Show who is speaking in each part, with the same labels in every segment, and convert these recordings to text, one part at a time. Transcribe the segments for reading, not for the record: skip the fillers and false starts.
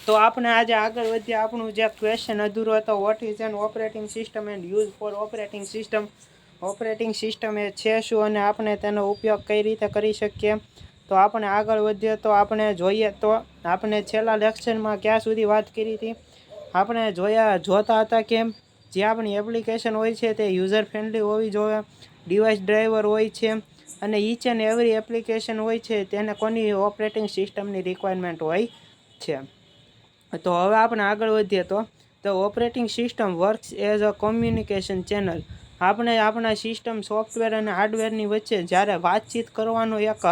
Speaker 1: તો આપણે આજે આગળ વધીએ. આપણું જે ક્વેશ્ચન અધૂરો હતો, what is an operating system and use for operating system. Operating system એ છે શું અને આપણે તેનો ઉપયોગ કઈ રીતે કરી શકીએ. તો આપણે આગળ વધીએ તો આપણે જોઈએ તો આપણે છેલ્લા લેક્ચરમાં ક્યાં સુધી વાત કરી હતી. આપણે જોતા હતા કે જે આપણી એપ્લિકેશન હોય છે તે યુઝર ફ્રેન્ડલી હોવી જોઈએ, ડિવાઇસ ડ્રાઈવર હોય છે અને ઈચ એન્ડ એવરી એપ્લિકેશન હોય છે તેને કોની ઓપરેટિંગ સિસ્ટમની રિક્વાયરમેન્ટ હોય છે. તો હવે આપણે આગળ વધીએ તો the operating system works as a communication channel. આપણે આપણા સિસ્ટમ સોફ્ટવેર અને હાર્ડવેરની વચ્ચે જ્યારે વાતચીત કરવાનું એક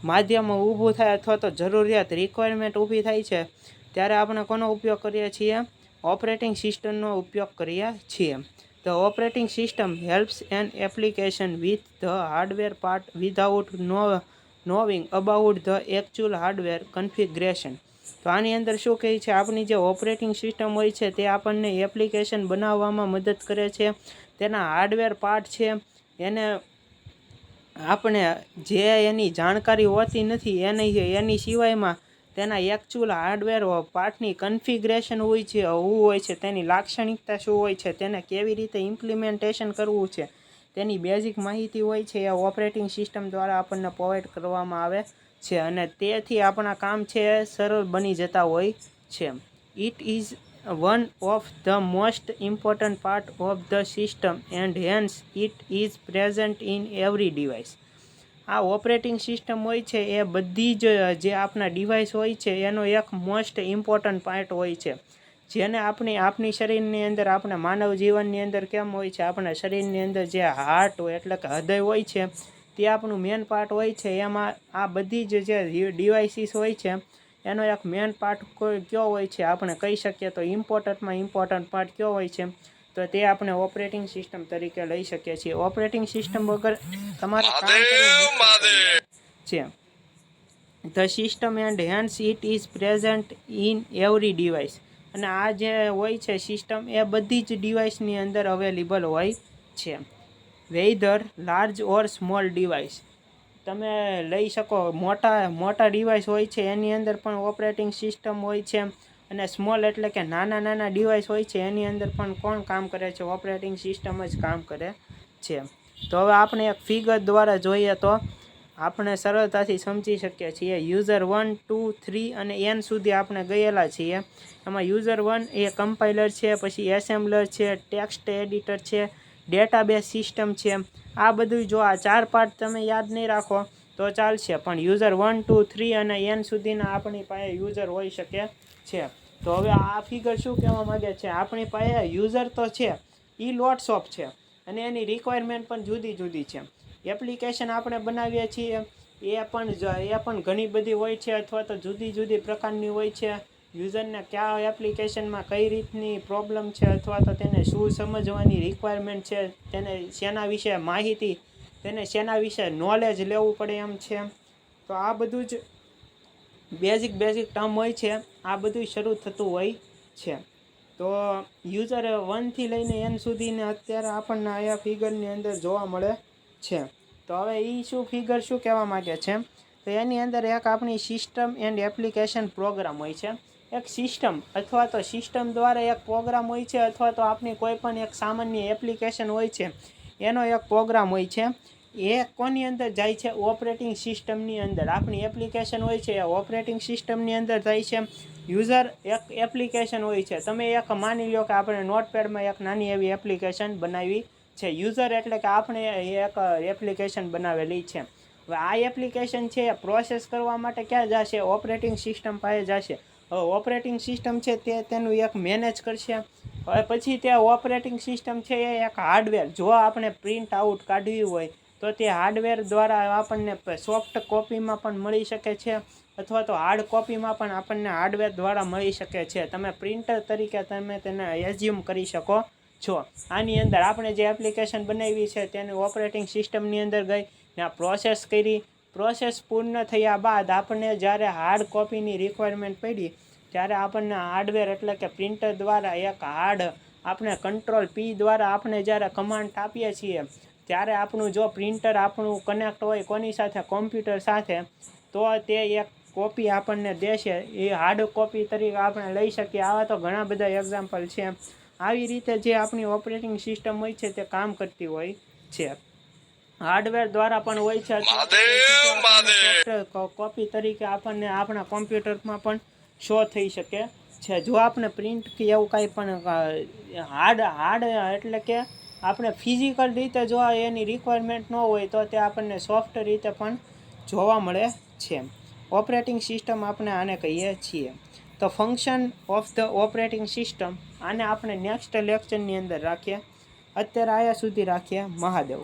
Speaker 1: માધ્યમ ઊભું થાય અથવા તો જરૂરિયાત રિક્વાયરમેન્ટ ઊભી થાય છે ત્યારે આપણે કોનો ઉપયોગ કરીએ છીએ? ઓપરેટિંગ સિસ્ટમનો ઉપયોગ કરીએ છીએ. The operating system helps N application with the hardware part without knowing about the actual hardware configuration. તો આની અંદર શું કહે છે? આપણી જે ઓપરેટિંગ સિસ્ટમ હોય છે તે આપણને એપ્લિકેશન બનાવવામાં મદદ કરે છે. તેના હાર્ડવેર પાર્ટ છે એને આપણે જે એની જાણકારી હોતી નથી એની સિવાયમાં તેના એકચ્યુઅલ હાર્ડવેર પાર્ટની કન્ફિગ્રેશન હોય છે, તેની લાક્ષણિકતા શું હોય છે, તેને કેવી રીતે ઇમ્પ્લિમેન્ટેશન કરવું છે, તેની બેઝિક માહિતી હોય છે એ ઓપરેટિંગ સિસ્ટમ દ્વારા આપણને પ્રોવાઈડ કરવામાં આવે છે અને તેથી આપણા કામ છે એ સરળ બની જતા હોય છે. It is one of the most important part of the system and hence it is present in every device. આ ઓપરેટિંગ સિસ્ટમ હોય છે એ બધી જ જે આપણા ડિવાઇસ હોય છે એનો એક મોસ્ટ ઇમ્પોર્ટન્ટ પાર્ટ હોય છે, જેને આપણી શરીરની અંદર આપણે માનવ જીવનની અંદર કેમ હોય છે, આપણા શરીરની અંદર જે હાર્ટ હોય એટલે કે હૃદય હોય છે તે આપણું મેન પાર્ટ હોય છે. એમાં આ બધી જ જે ડિવાઇસીસ હોય છે એનો એક મેન પાર્ટ કયો હોય છે આપણે કહી શકીએ તો ઇમ્પોર્ટન્ટ પાર્ટ કયો હોય છે તો તે આપણે ઓપરેટિંગ સિસ્ટમ તરીકે લઈ શકીએ છીએ. ઓપરેટિંગ સિસ્ટમ વગર તમારે કામ કરવું છે. The system and hence it is present in every device. અને આ જે હોય છે સિસ્ટમ એ બધી જ ડિવાઇસની અંદર અવેલેબલ હોય છે. વેધર લાર્જ ઓર સ્મોલ ડિવાઇસ. તમે લઈ શકો મોટા ડિવાઇસ હોય છે એની અંદર પણ ઓપરેટિંગ સિસ્ટમ હોય છે અને સ્મોલ એટલે કે નાના ડિવાઇસ હોય છે એની અંદર પણ કોણ કામ કરે છે? ઓપરેટિંગ સિસ્ટમ જ કામ કરે છે. તો હવે આપણે એક ફિગર દ્વારા જોઈએ તો આપણે સરળતાથી સમજી શકીએ છીએ. યુઝર 1, 2, 3 અને n સુધી આપણે ગયેલા છીએ. એમાં યુઝર 1 એ કમ્પાઇલર છે, પછી એસેમ્બલર છે, ટેક્સ્ટ એડિટર છે, ડેટાબેઝ સિસ્ટમ છે. આ બધું જો આ 4 પાર્ટ તમે યાદ નહીં રાખો તો ચાલશે, પણ યુઝર 1, 2, 3 અને n સુધીના આપણી પાસે યુઝર હોઈ શકે છે. તો હવે આ ફિગર શું કહેવા માગે છે? આપણી પાસે યુઝર તો છે એ લોટ્સ ઓફ છે અને એની રિક્વાયરમેન્ટ પણ જુદી છે. એપ્લિકેશન આપણે બનાવીએ છીએ એ પણ ઘણી બધી હોય છે અથવા તો જુદી પ્રકારની હોય છે. યુઝરને કયા એપ્લિકેશનમાં કઈ રીતની પ્રોબ્લેમ છે અથવા તો તેને શું સમજવાની રિક્વાયરમેન્ટ છે, તેને શેના વિશે માહિતી, તેને શેના વિશે નોલેજ લેવું પડે એમ છે. તો આ બધું જ બેઝિક ટર્મ હોય છે. આ બધું શરૂ થતું હોય છે. તો યુઝર 1 થી લઈને n સુધીને અત્યારે આપણને આયા ફિગરની અંદર જોવા મળે છે. તો હવે શું ફિગર શું કહેવા માગે છે? તો એની અંદર એક આપણી સિસ્ટમ એન્ડ એપ્લિકેશન પ્રોગ્રામ હોય છે. એક સિસ્ટમ અથવા તો સિસ્ટમ દ્વારા એક પ્રોગ્રામ હોય છે અથવા તો આપણી કોઈ પણ એક સામાન્ય એપ્લિકેશન હોય છે એનો એક પ્રોગ્રામ હોય છે. એ કોની અંદર જાય છે? ઓપરેટિંગ સિસ્ટમની અંદર. આપણી એપ્લિકેશન હોય છે એ ઓપરેટિંગ સિસ્ટમની અંદર જાય છે. યુઝર એક એપ્લિકેશન હોય છે. તમે એક માની લો કે આપણે નોટપેડમાં એક નાની એવી એપ્લિકેશન બનાવી છે. યુઝર એટલે કે આપણે એક એપ્લિકેશન બનાવેલી છે. હવે આ એપ્લિકેશન છે એ પ્રોસેસ કરવા માટે ક્યાં જશે? ઓપરેટિંગ સિસ્ટમ પાસે જશે. હવે ઓપરેટિંગ સિસ્ટમ છે તે તેનું એક મેનેજ કરશે. હવે પછી તે ઓપરેટિંગ સિસ્ટમ છે એ એક હાર્ડવેર, જો આપણે પ્રિન્ટ આઉટ કાઢવી હોય તો તે હાર્ડવેર દ્વારા આપણને સોફ્ટ કોપીમાં પણ મળી શકે છે અથવા તો હાર્ડ કોપીમાં પણ આપણને હાર્ડવેર દ્વારા મળી શકે છે. તમે પ્રિન્ટર તરીકે તમે તેને એઝ્યુમ કરી શકો છો. આની અંદર આપણે જે એપ્લિકેશન બનાવી છે તેની ઓપરેટિંગ સિસ્ટમની અંદર ગઈ ને પ્રોસેસ કરી. પ્રોસેસ પૂર્ણ થયા બાદ આપણને જ્યારે હાર્ડ કોપીની રિક્વાયરમેન્ટ પડી ત્યારે આપણને હાર્ડવેર એટલે કે પ્રિન્ટર દ્વારા એક આપણે કંટ્રોલ P દ્વારા આપણે જ્યારે કમાન્ડ આપીએ છીએ ત્યારે આપણું જો પ્રિન્ટર આપણું કનેક્ટ હોય કોની સાથે? કોમ્પ્યુટર સાથે, તો તે એક કોપી આપણને દેશે એ હાર્ડ કોપી તરીકે આપણે લઈ શકીએ. આવા તો ઘણા બધા એક્ઝામ્પલ છે. આવી રીતે જે આપણી ઓપરેટિંગ સિસ્ટમ હોય છે તે કામ કરતી હોય છે. હાર્ડવેર દ્વારા પણ હોય છે, સોફ્ટવેર કોપી તરીકે આપણને આપણા કોમ્પ્યુટરમાં પણ શો થઈ શકે છે. જો આપણે પ્રિન્ટ કે એવું કાંઈ પણ હાર્ડ એટલે કે આપણે ફિઝિકલ રીતે જો એની રિક્વાયરમેન્ટ ન હોય તો તે આપણને સોફ્ટ રીતે પણ જોવા મળે છે. ઓપરેટિંગ સિસ્ટમ આપણે આને કહીએ છીએ. તો function of the operating system આને આપણે નેક્સ્ટ લેક્ચરની અંદર રાખીએ. અત્યારે આયા સુધી રાખીએ. મહાદેવ.